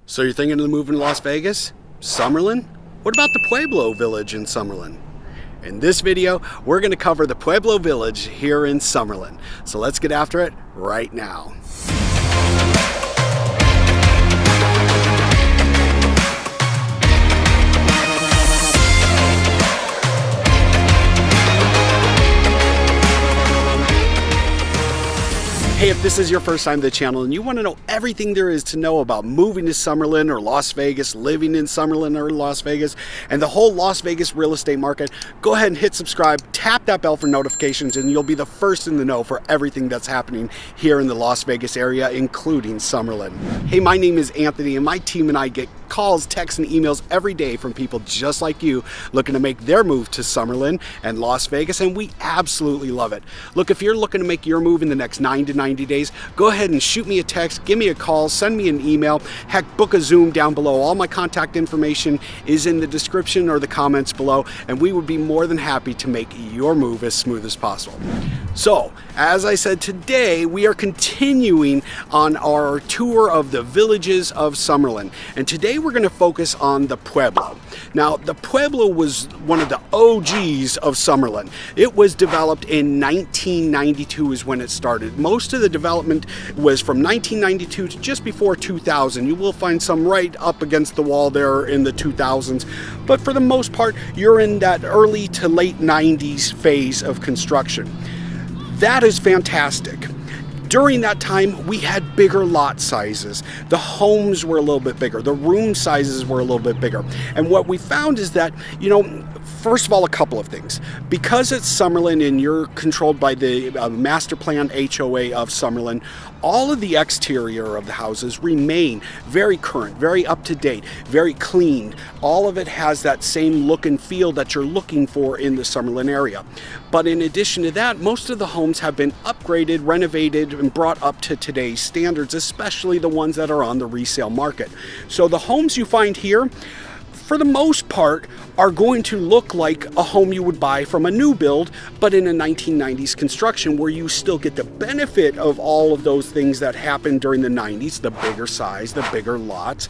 So you're thinking of moving to Las Vegas? Summerlin? What about the Pueblo Village in Summerlin? In this video, we're going to cover the Pueblo Village here in Summerlin. So let's get after it right now. Hey, if this is your first time to the channel and you want to know everything there is to know about moving to Summerlin or Las Vegas, living in Summerlin or Las Vegas, and the whole Las Vegas real estate market, go ahead and hit subscribe, tap that bell for notifications, and you'll be the first in the know for everything that's happening here in the Las Vegas area, including Summerlin. Hey, my name is Anthony, and my team and I get calls, texts, and emails every day from people just like you looking to make their move to Summerlin and Las Vegas, and we absolutely love it. Look, if you're looking to make your move in the next 9 to 90 days, go ahead and shoot me a text, give me a call, send me an email, heck, book a Zoom down below. All my contact information is in the description or the comments below, and we would be more than happy to make your move as smooth as possible. So, as I said, today we are continuing on our tour of the villages of Summerlin, and today we're going to focus on the Pueblo. Now, the Pueblo was one of the OGs of Summerlin. It was developed in 1992 is when it started. Most of the development was from 1992 to just before 2000. You will find some right up against the wall there in the 2000s, but for the most part, you're in that early to late 90s phase of construction. That is fantastic. During that time, we had bigger lot sizes. The homes were a little bit bigger. The room sizes were a little bit bigger. And what we found is that, first of all, a couple of things. Because it's Summerlin and you're controlled by the master plan HOA of Summerlin, all of the exterior of the houses remain very current, very up to date, very clean. All of it has that same look and feel that you're looking for in the Summerlin area. But in addition to that, most of the homes have been upgraded, renovated, and brought up to today's standards, especially the ones that are on the resale market. So the homes you find here, for the most part, are going to look like a home you would buy from a new build, but in a 1990s construction, where you still get the benefit of all of those things that happened during the 90s, the bigger size, the bigger lots.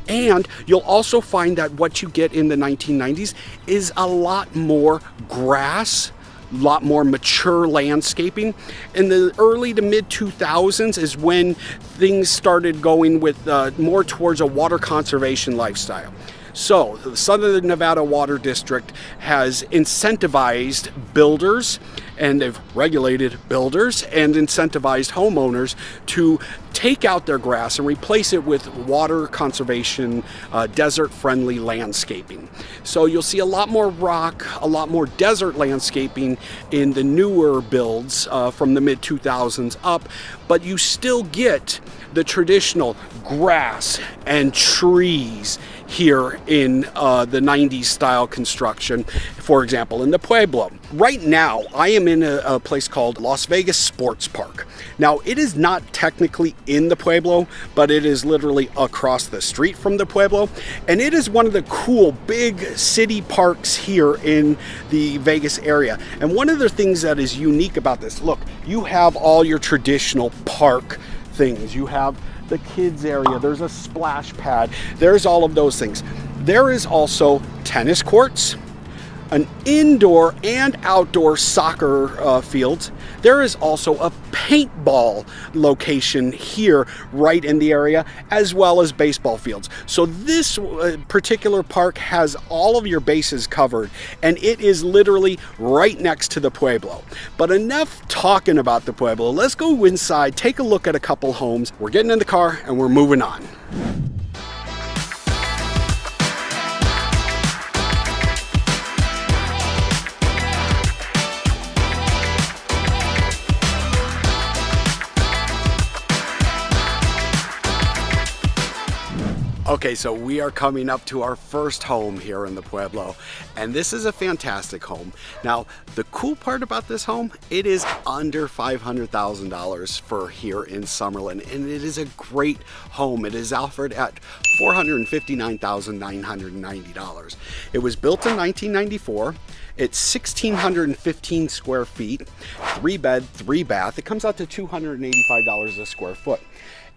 And you'll also find that what you get in the 1990s is a lot more grass, lot more mature landscaping. In the early to mid 2000s is when things started going with more towards a water conservation lifestyle. So the Southern Nevada Water District has incentivized builders, and they've regulated builders and incentivized homeowners to take out their grass and replace it with water conservation, desert-friendly landscaping. So you'll see a lot more rock, a lot more desert landscaping in the newer builds from the mid-2000s up, but you still get the traditional grass and trees here in the 90s style construction, for example, in the Pueblo. Right now, I am in a place called Las Vegas Sports Park. Now, it is not technically in the Pueblo, but it is literally across the street from the Pueblo, and it is one of the cool big city parks here in the Vegas area. And one of the things that is unique about this, look, you have all your traditional park things. You have the kids area, there's a splash pad, there's all of those things. There is also tennis courts, an indoor and outdoor soccer fields. There is also a paintball location here right in the area, as well as baseball fields. So this particular park has all of your bases covered, and it is literally right next to the Pueblo. But enough talking about the Pueblo. Let's go inside, take a look at a couple homes. We're getting in the car and we're moving on. Okay, so we are coming up to our first home here in the Pueblo, and this is a fantastic home. Now, the cool part about this home, it is under $500,000 for here in Summerlin, and it is a great home. It is offered at $459,990. It was built in 1994. It's 1,615 square feet, 3 bed, 3 bath. It comes out to $285 a square foot.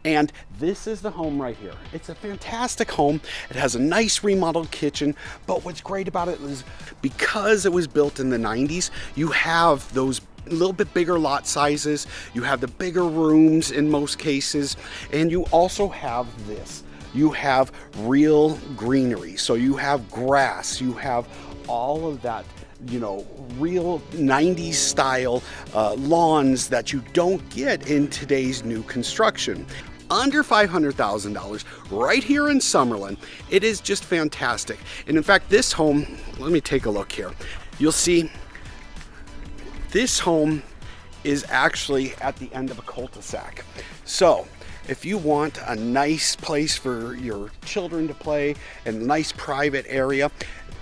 And this is the home right here. It's a fantastic home. It has a nice remodeled kitchen, but what's great about it is because it was built in the 90s, you have those a little bit bigger lot sizes, you have the bigger rooms in most cases, and you also have this. You have real greenery, so you have grass, you have all of that, you know, real 90s style lawns that you don't get in today's new construction. Under $500,000 right here in Summerlin. It is just fantastic. And in fact, this home, let me take a look here. You'll see this home is actually at the end of a cul-de-sac. So if you want a nice place for your children to play and a nice private area,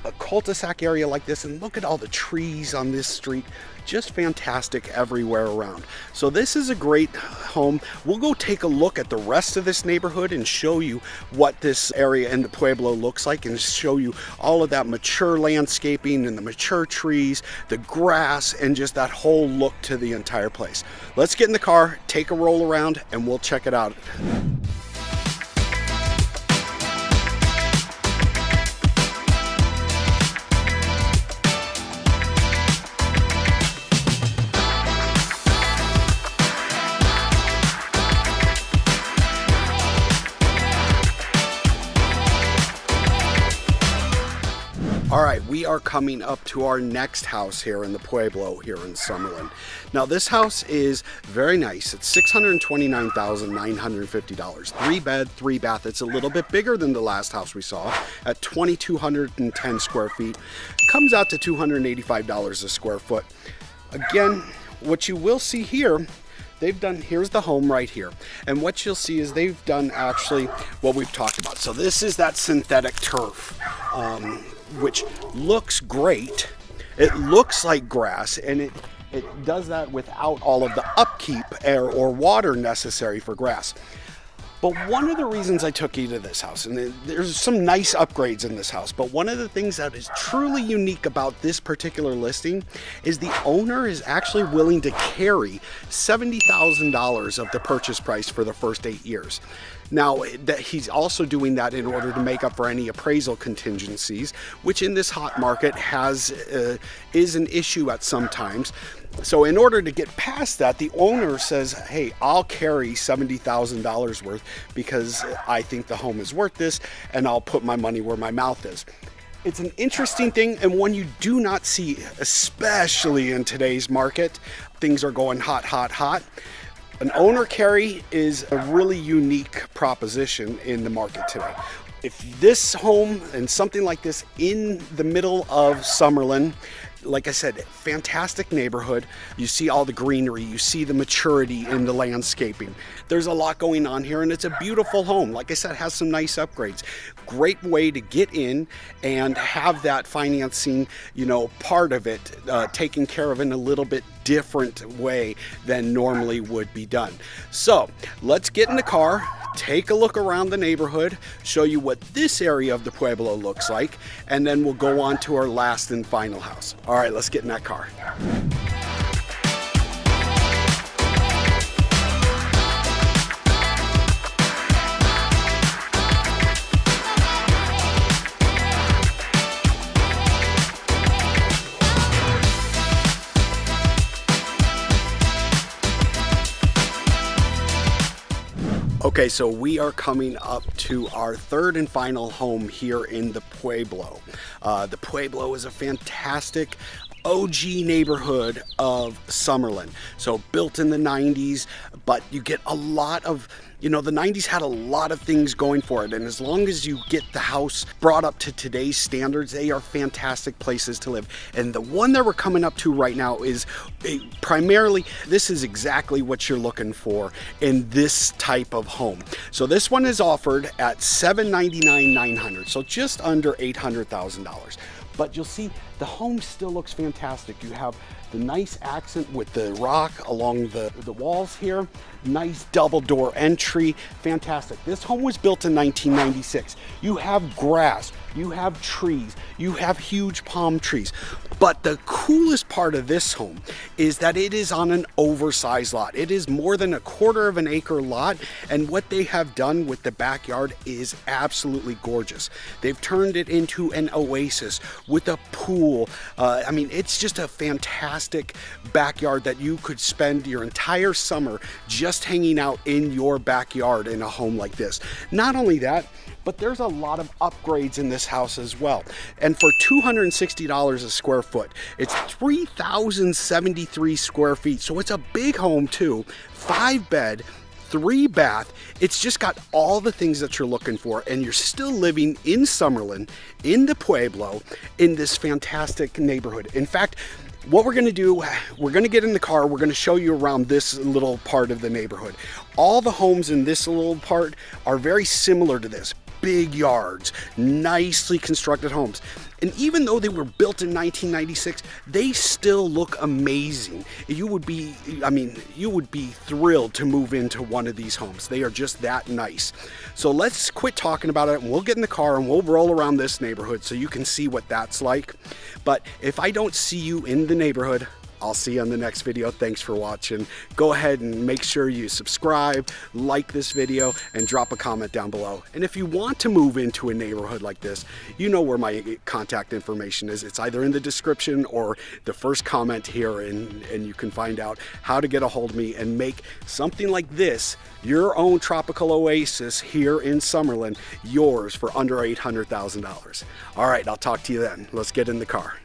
a cul-de-sac area like this, and look at all the trees on this street, just fantastic everywhere around. So this is a great home. We'll go take a look at the rest of this neighborhood and show you what this area in the Pueblo looks like, and show you all of that mature landscaping and the mature trees, the grass, and just that whole look to the entire place. Let's get in the car, take a roll around, and we'll check it out. All right, we are coming up to our next house here in the Pueblo here in Summerlin. Now this house is very nice. It's $629,950. 3 bed, 3 bath. It's a little bit bigger than the last house we saw at 2,210 square feet. Comes out to $285 a square foot. Again, what you will see here, they've done, here's the home right here. And what you'll see is they've done actually what we've talked about. So this is that synthetic turf, which looks great. It looks like grass, and it does that without all of the upkeep or water necessary for grass. But one of the reasons I took you to this house, and there's some nice upgrades in this house, but one of the things that is truly unique about this particular listing is the owner is actually willing to carry $70,000 of the purchase price for the first 8 years. Now, he's also doing that in order to make up for any appraisal contingencies, which in this hot market is an issue at some times. So in order to get past that, the owner says, hey, I'll carry $70,000 worth because I think the home is worth this, and I'll put my money where my mouth is. It's an interesting thing, and one you do not see, especially in today's market. Things are going hot, hot, hot. An owner carry is a really unique proposition in the market today. If this home and something like this in the middle of Summerlin, like I said, fantastic neighborhood. You see all the greenery, you see the maturity in the landscaping. There's a lot going on here, and it's a beautiful home. Like I said, it has some nice upgrades. Great way to get in and have that financing, you know, part of it taken care of in a little bit different way than normally would be done. So let's get in the car, take a look around the neighborhood, show you what this area of the Pueblo looks like, and then we'll go on to our last and final house. All right, let's get in that car. Okay, so we are coming up to our third and final home here in the Pueblo. The Pueblo is a fantastic OG neighborhood of Summerlin. So built in the 90s, but you get a lot of, you know, the 90s had a lot of things going for it. And as long as you get the house brought up to today's standards, they are fantastic places to live. And the one that we're coming up to right now is primarily, this is exactly what you're looking for in this type of home. So this one is offered at $799,900, so just under $800,000. But you'll see the home still looks fantastic. You have the nice accent with the rock along the walls here. Nice double door entry, fantastic. This home was built in 1996. You have grass, you have trees, you have huge palm trees. But the coolest part of this home is that it is on an oversized lot. It is more than a quarter of an acre lot, and what they have done with the backyard is absolutely gorgeous. They've turned it into an oasis with a pool. I mean, it's just a fantastic backyard that you could spend your entire summer just hanging out in your backyard in a home like this. Not only that, but there's a lot of upgrades in this house as well. And for $260 a square foot, it's 3,073 square feet. So it's a big home too, 5 bed, 3 bath. It's just got all the things that you're looking for, and you're still living in Summerlin, in the Pueblo, in this fantastic neighborhood. In fact, what we're gonna do, we're gonna get in the car, we're gonna show you around this little part of the neighborhood. All the homes in this little part are very similar to this. Big yards, nicely constructed homes. And even though they were built in 1996, they still look amazing. You would be, I mean, you would be thrilled to move into one of these homes. They are just that nice. So let's quit talking about it, and we'll get in the car and we'll roll around this neighborhood so you can see what that's like. But if I don't see you in the neighborhood, I'll see you on the next video. Thanks for watching. Go ahead and make sure you subscribe, like this video, and drop a comment down below. And if you want to move into a neighborhood like this, you know where my contact information is. It's either in the description or the first comment here, and you can find out how to get a hold of me and make something like this, your own tropical oasis here in Summerlin, yours for under $800,000. All right, I'll talk to you then. Let's get in the car.